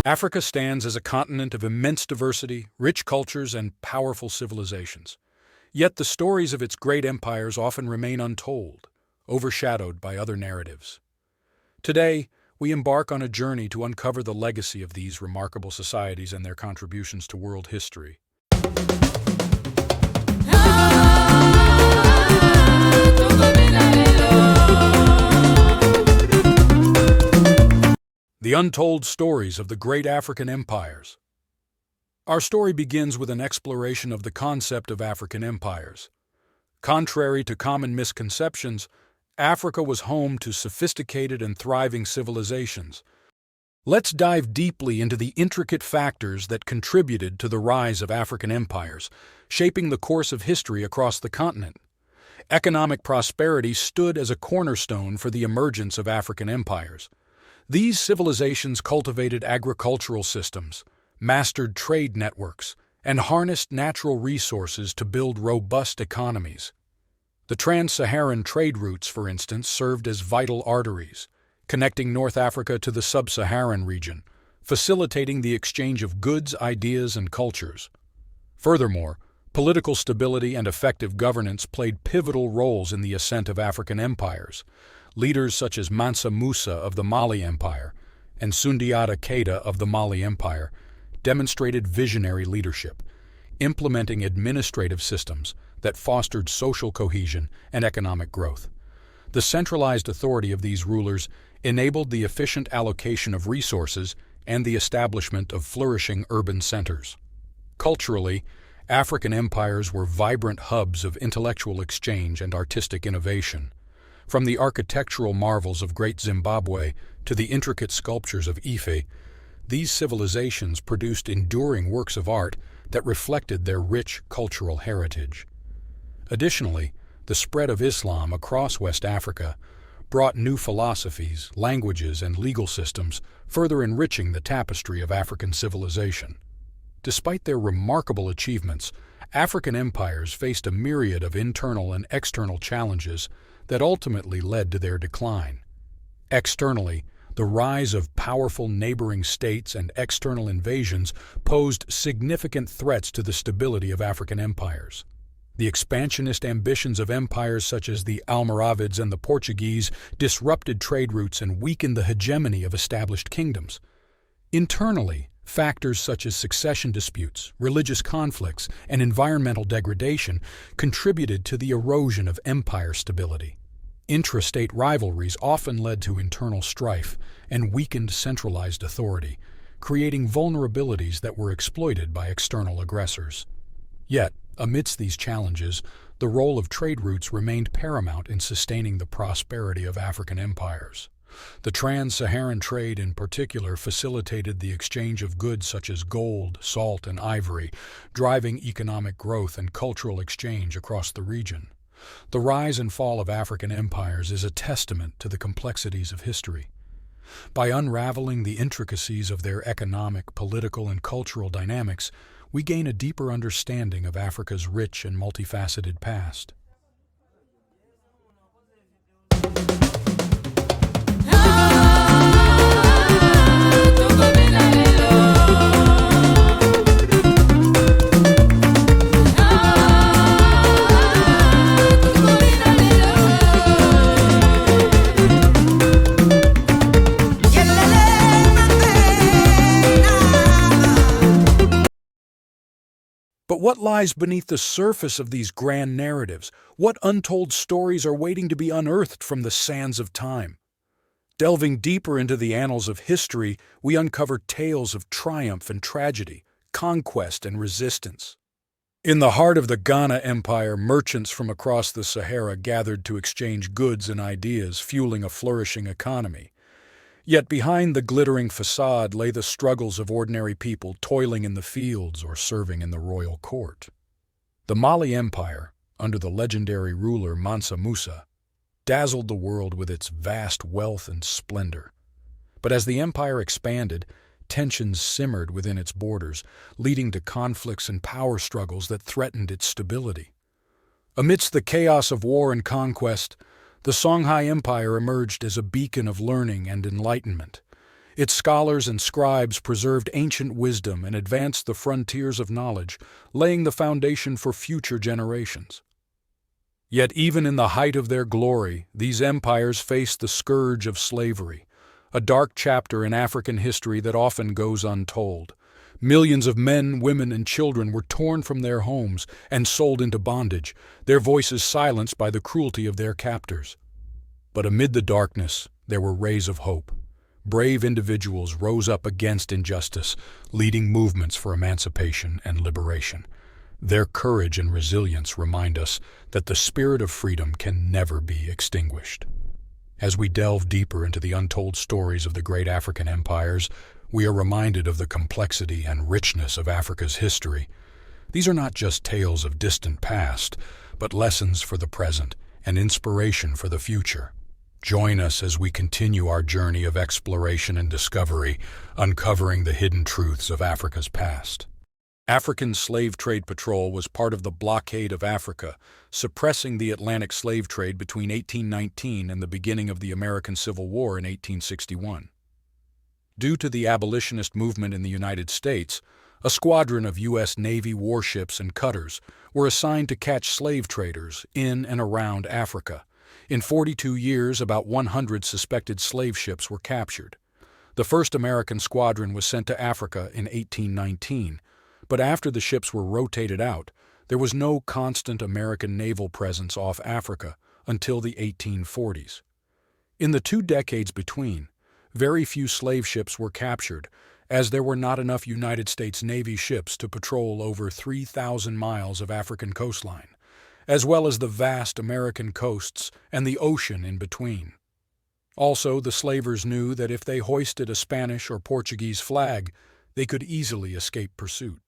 Africa stands as a continent of immense diversity, rich cultures, and powerful civilizations. Yet the stories of its great empires often remain untold, overshadowed by other narratives. Today, we embark on a journey to uncover the legacy of these remarkable societies and their contributions to world history. The untold stories of the great African empires. Our story begins with an exploration of the concept of African empires. Contrary to common misconceptions, Africa was home to sophisticated and thriving civilizations. Let's dive deeply into the intricate factors that contributed to the rise of African empires, shaping the course of history across the continent. Economic prosperity stood as a cornerstone for the emergence of African empires. These civilizations cultivated agricultural systems, mastered trade networks, and harnessed natural resources to build robust economies. The trans-Saharan trade routes, for instance, served as vital arteries, connecting North Africa to the sub-Saharan region, facilitating the exchange of goods, ideas, and cultures. Furthermore, political stability and effective governance played pivotal roles in the ascent of African empires. Leaders such as Mansa Musa of the Mali Empire and Sundiata Keita of the Mali Empire demonstrated visionary leadership, implementing administrative systems that fostered social cohesion and economic growth. The centralized authority of these rulers enabled the efficient allocation of resources and the establishment of flourishing urban centers. Culturally, African empires were vibrant hubs of intellectual exchange and artistic innovation. From the architectural marvels of Great Zimbabwe to the intricate sculptures of Ife, these civilizations produced enduring works of art that reflected their rich cultural heritage. Additionally, the spread of Islam across West Africa brought new philosophies, languages, and legal systems, further enriching the tapestry of African civilization. Despite their remarkable achievements, African empires faced a myriad of internal and external challenges that ultimately led to their decline. Externally, the rise of powerful neighboring states and external invasions posed significant threats to the stability of African empires. The expansionist ambitions of empires such as the Almoravids and the Portuguese disrupted trade routes and weakened the hegemony of established kingdoms. Internally, factors such as succession disputes, religious conflicts, and environmental degradation contributed to the erosion of empire stability. Intrastate rivalries often led to internal strife and weakened centralized authority, creating vulnerabilities that were exploited by external aggressors. Yet, amidst these challenges, the role of trade routes remained paramount in sustaining the prosperity of African empires. The trans-Saharan trade in particular facilitated the exchange of goods such as gold, salt, and ivory, driving economic growth and cultural exchange across the region. The rise and fall of African empires is a testament to the complexities of history. By unraveling the intricacies of their economic, political, and cultural dynamics, we gain a deeper understanding of Africa's rich and multifaceted past. But what lies beneath the surface of these grand narratives? What untold stories are waiting to be unearthed from the sands of time? Delving deeper into the annals of history, we uncover tales of triumph and tragedy, conquest and resistance. In the heart of the Ghana Empire, merchants from across the Sahara gathered to exchange goods and ideas, fueling a flourishing economy. Yet behind the glittering facade lay the struggles of ordinary people toiling in the fields or serving in the royal court. The Mali Empire, under the legendary ruler Mansa Musa, dazzled the world with its vast wealth and splendor. But as the empire expanded, tensions simmered within its borders, leading to conflicts and power struggles that threatened its stability. Amidst the chaos of war and conquest, the Songhai Empire emerged as a beacon of learning and enlightenment. Its scholars and scribes preserved ancient wisdom and advanced the frontiers of knowledge, laying the foundation for future generations. Yet even in the height of their glory, these empires faced the scourge of slavery, a dark chapter in African history that often goes untold. Millions of men, women, and children were torn from their homes and sold into bondage, their voices silenced by the cruelty of their captors. But amid the darkness, there were rays of hope. Brave individuals rose up against injustice, leading movements for emancipation and liberation. Their courage and resilience remind us that the spirit of freedom can never be extinguished. As we delve deeper into the untold stories of the great African empires, we are reminded of the complexity and richness of Africa's history. These are not just tales of distant past, but lessons for the present and inspiration for the future. Join us as we continue our journey of exploration and discovery, uncovering the hidden truths of Africa's past. African Slave Trade Patrol was part of the blockade of Africa, suppressing the Atlantic slave trade between 1819 and the beginning of the American Civil War in 1861. Due to the abolitionist movement in the United States, a squadron of U.S. Navy warships and cutters were assigned to catch slave traders in and around Africa. In 42 years, about 100 suspected slave ships were captured. The first American squadron was sent to Africa in 1819, but after the ships were rotated out, there was no constant American naval presence off Africa until the 1840s. In the 2 decades between, very few slave ships were captured, as there were not enough United States Navy ships to patrol over 3,000 miles of African coastline, as well as the vast American coasts and the ocean in between. Also, the slavers knew that if they hoisted a Spanish or Portuguese flag, they could easily escape pursuit.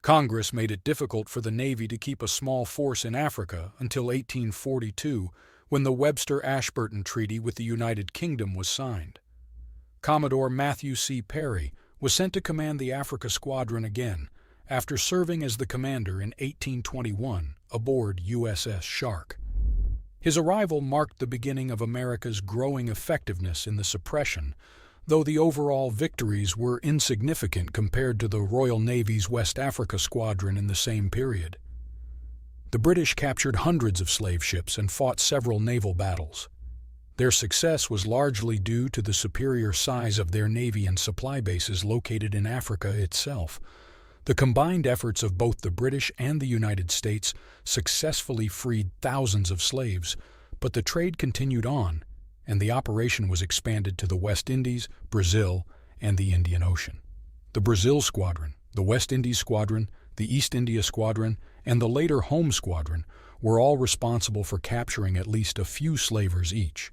Congress made it difficult for the Navy to keep a small force in Africa until 1842, when the Webster-Ashburton Treaty with the United Kingdom was signed. Commodore Matthew C. Perry was sent to command the Africa Squadron again, after serving as the commander in 1821 aboard USS Shark. His arrival marked the beginning of America's growing effectiveness in the suppression, though the overall victories were insignificant compared to the Royal Navy's West Africa Squadron in the same period. The British captured hundreds of slave ships and fought several naval battles. Their success was largely due to the superior size of their navy and supply bases located in Africa itself. The combined efforts of both the British and the United States successfully freed thousands of slaves, but the trade continued on, and the operation was expanded to the West Indies, Brazil, and the Indian Ocean. The Brazil Squadron, the West Indies Squadron, the East India Squadron, and the later Home Squadron were all responsible for capturing at least a few slavers each.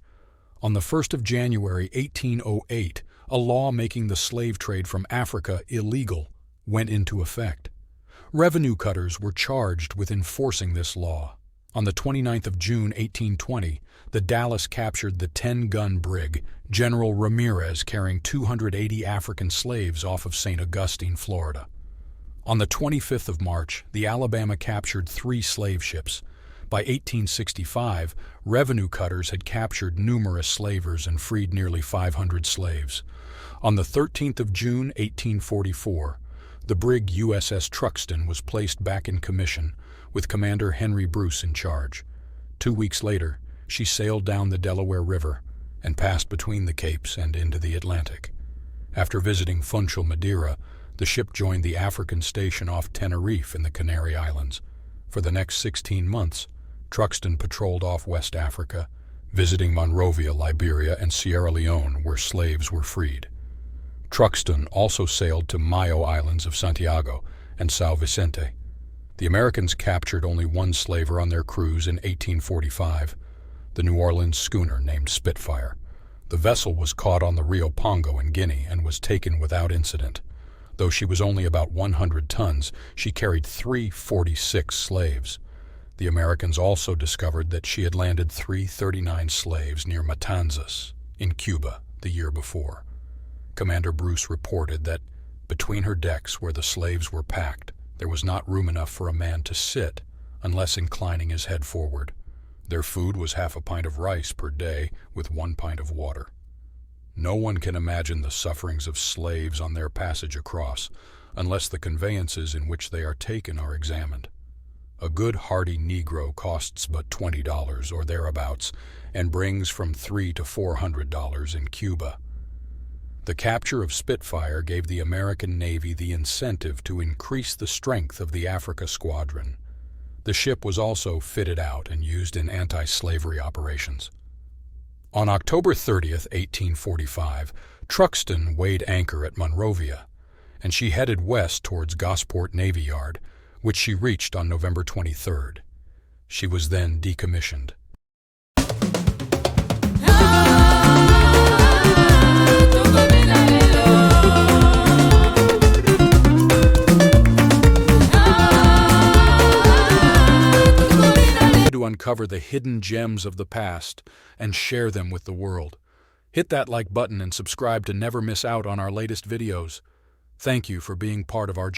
On the 1st of January 1808, a law making the slave trade from Africa illegal went into effect. Revenue cutters were charged with enforcing this law. On the 29th of June 1820, the Dallas captured the 10-gun brig General Ramirez carrying 280 African slaves off of St. Augustine, Florida. On the 25th of March, the Alabama captured 3 slave ships. By 1865, revenue cutters had captured numerous slavers and freed nearly 500 slaves. On the 13th of June 1844, the brig USS Truxtun was placed back in commission, with Commander Henry Bruce in charge. 2 weeks later, she sailed down the Delaware River and passed between the capes and into the Atlantic. After visiting Funchal, Madeira, the ship joined the African station off Tenerife in the Canary Islands. For the next 16 months, Truxtun patrolled off West Africa, visiting Monrovia, Liberia, and Sierra Leone, where slaves were freed. Truxtun also sailed to Mayo Islands of Santiago and São Vicente. The Americans captured only 1 slaver on their cruise in 1845, the New Orleans schooner named Spitfire. The vessel was caught on the Rio Pongo in Guinea and was taken without incident. Though she was only about 100 tons, she carried 346 slaves. The Americans also discovered that she had landed 339 slaves near Matanzas, in Cuba, the year before. Commander Bruce reported that between her decks where the slaves were packed, there was not room enough for a man to sit unless inclining his head forward. Their food was half a pint of rice per day with 1 pint of water. No one can imagine the sufferings of slaves on their passage across unless the conveyances in which they are taken are examined. A good hardy Negro costs but $20 or thereabouts and brings from $300 to $400 in Cuba. The capture of Spitfire gave the American Navy the incentive to increase the strength of the Africa Squadron. The ship was also fitted out and used in anti-slavery operations. On October 30th, 1845, Truxtun weighed anchor at Monrovia, and she headed west towards Gosport Navy Yard, which she reached on November 23rd. She was then decommissioned. To uncover the hidden gems of the past and share them with the world. Hit that like button and subscribe to never miss out on our latest videos. Thank you for being part of our